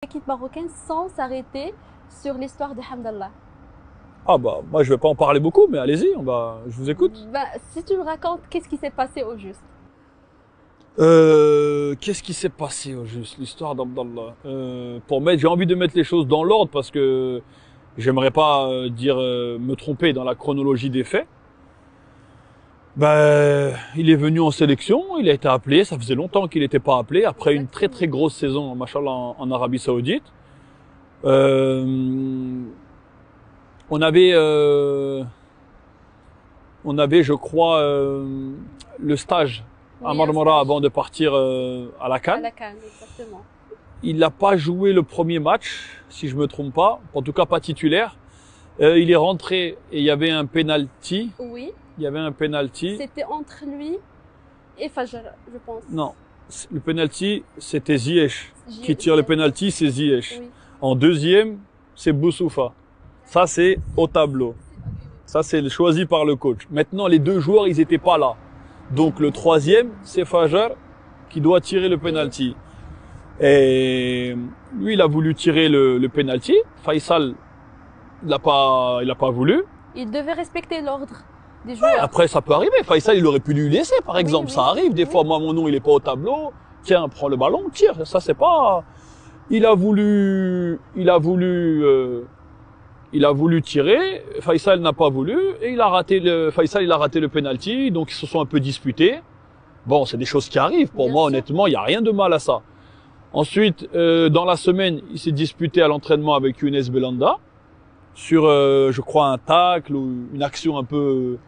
L'équipe marocaine sans s'arrêter sur l'histoire de Hamdallah. Ah bah, moi je vais pas en parler beaucoup, mais allez-y, je vous écoute. Bah, si tu me racontes qu'est-ce qui s'est passé au juste. Qu'est-ce qui s'est passé au juste, l'histoire d'Abdallah j'ai envie de mettre les choses dans l'ordre parce que j'aimerais pas me tromper dans la chronologie des faits. Il est venu en sélection, il a été appelé, ça faisait longtemps qu'il n'était pas appelé, après une très très grosse saison, machallah, en Arabie Saoudite. On avait, je crois, le stage à Marmara avant de partir à la À CAN. la CAN, exactement. Il n'a pas joué le premier match, si je me trompe pas, en tout cas pas titulaire. Il est rentré et il y avait un penalty. Oui, Il y avait un penalty. c'était entre lui et Fajr, je pense. Non, le penalty, c'était Ziyech. J- Qui tire le J- penalty, c'est Ziyech. Oui. En deuxième, c'est Boussoufa. Ça, c'est au tableau. Ça, c'est choisi par le coach. Maintenant, les deux joueurs, ils étaient pas là. Donc, le troisième, c'est Fajr qui doit tirer le penalty. Et lui, il a voulu tirer le penalty. Faisal, il n'a pas voulu. Il devait respecter l'ordre des joueurs. Après, ça peut arriver. Faisal, il aurait pu lui laisser, par exemple. Oui, Ça arrive. Des oui. fois, moi, mon nom, il est pas au tableau. Tiens, prends le ballon, tire. Ça, c'est pas... Il a voulu tirer. Faisal n'a pas voulu. Et Faisal, il a raté le penalty. Donc, ils se sont un peu disputés. Bon, c'est des choses qui arrivent. Pour Bien moi, sûr. honnêtement, il n'y a rien de mal à ça. Ensuite, dans la semaine, il s'est disputé à l'entraînement avec Younes Belhanda sur, je crois, un tacle ou une action un peu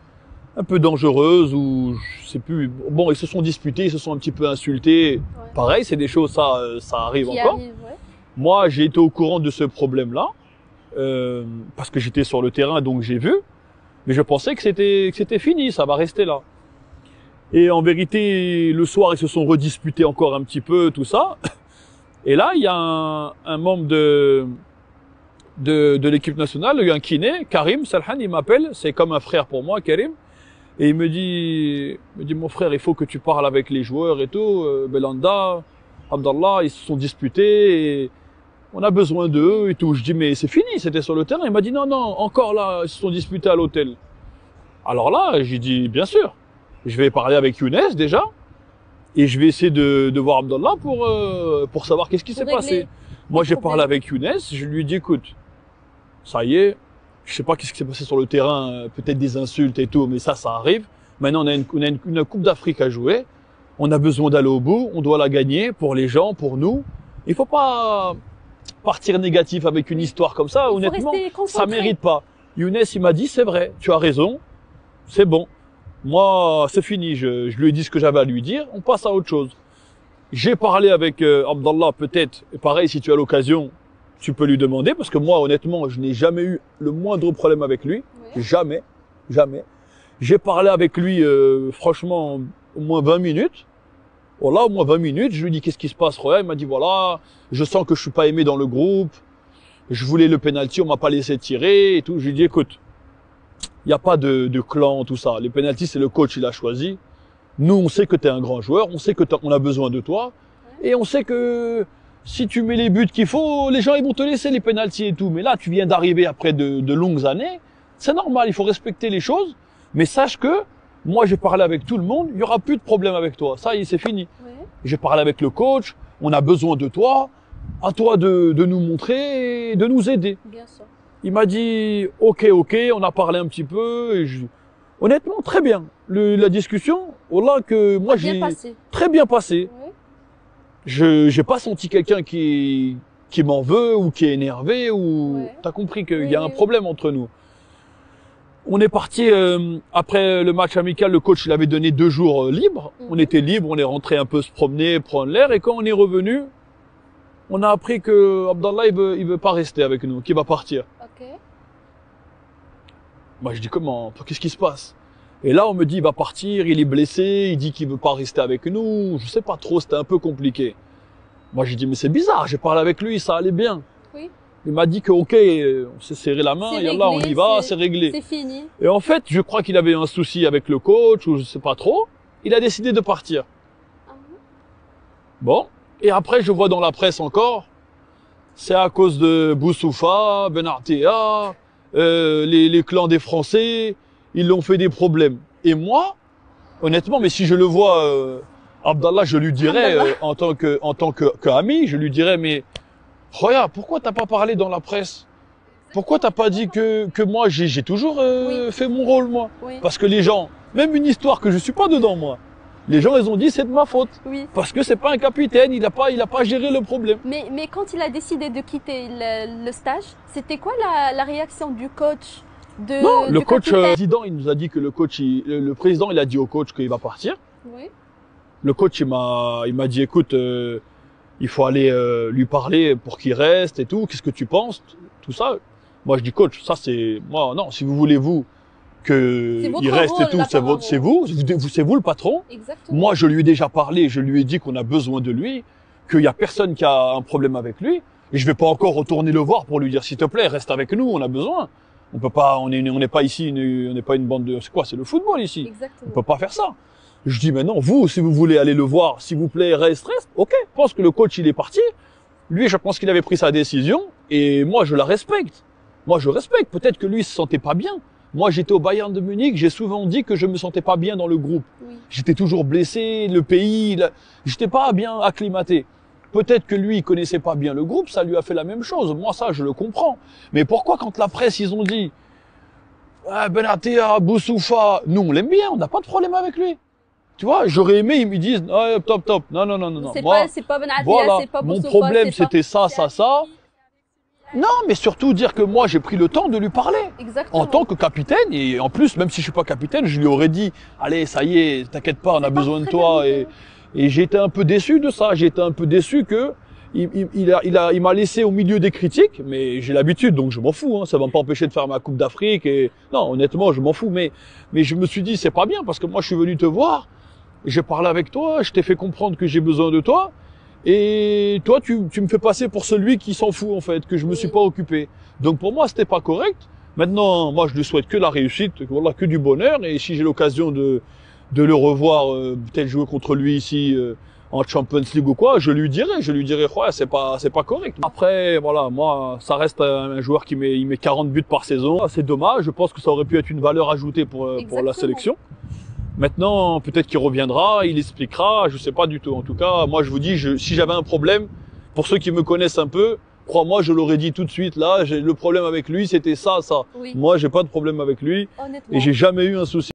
dangereuse ou je sais plus. Bon, ils se sont disputés, ils se sont un petit peu insultés. Ouais. Pareil, c'est des choses, ça arrive Qui encore. arrive, ouais. Moi, j'ai été au courant de ce problème-là parce que j'étais sur le terrain, donc j'ai vu. Mais je pensais que c'était fini, ça va rester là. Et en vérité, le soir, ils se sont redisputés encore un petit peu, tout ça. Et là, il y a un membre de l'équipe nationale, un kiné, Karim Salhan, il m'appelle, c'est comme un frère pour moi, Karim. Et il me dit, mon frère, il faut que tu parles avec les joueurs et tout, Belhanda, Abdallah, ils se sont disputés et on a besoin d'eux et tout. Je dis, mais c'est fini, c'était sur le terrain. Il m'a dit, non, encore là, ils se sont disputés à l'hôtel. Alors là, j'ai dit, bien sûr, je vais parler avec Younes déjà. Et je vais essayer de voir Abdallah pour savoir qu'est-ce qui s'est Pour passé. régler Moi, le j'ai problème. parlé avec Younes, je lui ai dit, écoute, ça y est, je sais pas qu'est-ce qui s'est passé sur le terrain, peut-être des insultes et tout, mais ça arrive. Maintenant, on a une Coupe d'Afrique à jouer. On a besoin d'aller au bout, on doit la gagner pour les gens, pour nous. Il faut pas partir négatif avec une histoire comme ça, Il faut honnêtement, rester ça concentré. mérite pas. Younes, il m'a dit, c'est vrai, tu as raison, c'est bon. Moi, c'est fini, je lui ai dit ce que j'avais à lui dire, on passe à autre chose. J'ai parlé avec Abdallah, peut-être, et pareil, si tu as l'occasion, tu peux lui demander, parce que moi, honnêtement, je n'ai jamais eu le moindre problème avec lui. Oui. Jamais. J'ai parlé avec lui, franchement, au moins 20 minutes. Voilà, au moins 20 minutes, je lui ai dit qu'est-ce qui se passe, Roya. Il m'a dit voilà, je sens que je suis pas aimé dans le groupe. Je voulais le penalty, on m'a pas laissé tirer et tout. Je lui ai dit écoute, il n'y a pas de clan, tout ça. Les penalties, c'est le coach, il a choisi. Nous, on sait que tu es un grand joueur, on sait que on a besoin de toi. Et on sait que si tu mets les buts qu'il faut, les gens, ils vont te laisser les penalties et tout. Mais là, tu viens d'arriver après de longues années. C'est normal, il faut respecter les choses. Mais sache que, moi, j'ai parlé avec tout le monde, il y aura plus de problème avec toi. Ça y est, c'est fini. Oui. J'ai parlé avec le coach, on a besoin de toi. À toi de nous montrer et de nous aider. Bien sûr. Il m'a dit ok, on a parlé un petit peu et honnêtement très bien. La discussion, voilà que moi Bien j'ai passé. très bien passé. Oui. J'ai pas senti quelqu'un qui m'en veut ou qui est énervé ou Ouais. t'as compris qu'il Oui, y a un oui. problème entre nous. On est parti après le match amical, le coach il avait donné 2 jours libres. Mhm. On était libre, on est rentré un peu se promener, prendre l'air et quand on est revenu, on a appris que Abdallah il veut pas rester avec nous, qu'il va partir. Ok. Moi, je dis comment? Qu'est-ce qui se passe? Et là, on me dit, il va partir, il est blessé, il dit qu'il veut pas rester avec nous. Je sais pas trop, c'était un peu compliqué. Moi, j'ai dit, mais c'est bizarre, j'ai parlé avec lui, ça allait bien. Oui. Il m'a dit que, ok, on s'est serré la main, C'est et là, on réglé, y va, c'est réglé. C'est fini. Et en fait, je crois qu'il avait un souci avec le coach, ou je sais pas trop. Il a décidé de partir. Ah, Bon. Et après, je vois dans la presse encore c'est à cause de Boussoufa, Ben Artea, les clans des Français, ils l'ont fait des problèmes. Et moi, honnêtement, mais si je le vois, Abdallah, je lui dirais, en tant que ami, je lui dirais, mais regarde, pourquoi t'as pas parlé dans la presse? Pourquoi t'as pas dit que moi, j'ai toujours fait mon rôle, moi? Oui. Parce que les gens, même une histoire que je suis pas dedans, moi, les gens, ils ont dit c'est de ma faute. Oui. Parce que c'est pas un capitaine, il a pas géré le problème. Mais quand il a décidé de quitter le stage, c'était quoi la réaction du coach Non, le du coach, capitaine? le président, il nous a dit que le président, il a dit au coach qu'il va partir. Oui. Le coach, il m'a dit, écoute, il faut aller lui parler pour qu'il reste et tout. Qu'est-ce que tu penses? Tout ça. Moi, je dis, coach, ça c'est, moi, non, si vous voulez, vous, il reste et tout, c'est vous le patron. Exactement. Moi, je lui ai déjà parlé, je lui ai dit qu'on a besoin de lui, qu'il y a personne qui a un problème avec lui. Et je vais pas encore retourner le voir pour lui dire, s'il te plaît, reste avec nous, on a besoin. On peut pas, on n'est pas ici, on n'est pas une bande de, c'est quoi, c'est le football ici. Exactement. On peut pas faire ça. Je dis, mais non, vous, si vous voulez aller le voir, s'il vous plaît, reste. Ok. Je pense que le coach, il est parti. Lui, je pense qu'il avait pris sa décision. Et moi, je la respecte. Moi, je respecte. Peut-être que lui, il se sentait pas bien. Moi, j'étais au Bayern de Munich. J'ai souvent dit que je me sentais pas bien dans le groupe. Oui. J'étais toujours blessé, le pays, j'étais pas bien acclimaté. Peut-être que lui, il connaissait pas bien le groupe, ça lui a fait la même chose. Moi, ça, je le comprends. Mais pourquoi, quand la presse, ils ont dit, ah, Ben Artea, Boussoufa, nous, on l'aime bien, on n'a pas de problème avec lui. Tu vois, j'aurais aimé, ils me disent, ah, top. Non. C'est Moi, pas Ben Artea, voilà, c'est pas mon Boussoufa, problème, c'est pas- c'était ça. Non, mais surtout dire que moi, j'ai pris le temps de lui parler. Exactement. En tant que capitaine, et en plus, même si je suis pas capitaine, je lui aurais dit, allez, ça y est, t'inquiète pas, on a besoin de toi. Et j'ai été un peu déçu de ça. J'ai été un peu déçu que il m'a laissé au milieu des critiques, mais j'ai l'habitude, donc je m'en fous. Hein, ça va pas empêcher de faire ma Coupe d'Afrique. Et non, honnêtement, je m'en fous. Mais je me suis dit, c'est pas bien parce que moi, je suis venu te voir, j'ai parlé avec toi, je t'ai fait comprendre que j'ai besoin de toi. Et toi, tu me fais passer pour celui qui s'en fout, en fait, que je me suis pas occupé. Donc pour moi, c'était pas correct. Maintenant, moi, je lui souhaite que la réussite, voilà, que du bonheur. Et si j'ai l'occasion de le revoir, peut-être jouer contre lui ici, en Champions League ou quoi, je lui dirai, ouais, c'est pas correct. Après, voilà, moi, ça reste un joueur il met 40 buts par saison. C'est dommage. Je pense que ça aurait pu être une valeur ajoutée pour la sélection. Maintenant, peut-être qu'il reviendra, il expliquera, je sais pas du tout. En tout cas, moi, je vous dis, si j'avais un problème, pour ceux qui me connaissent un peu, crois-moi, je l'aurais dit tout de suite. Là, le problème avec lui, c'était ça. Oui. Moi, j'ai pas de problème avec lui Honnêtement. et j'ai jamais eu un souci.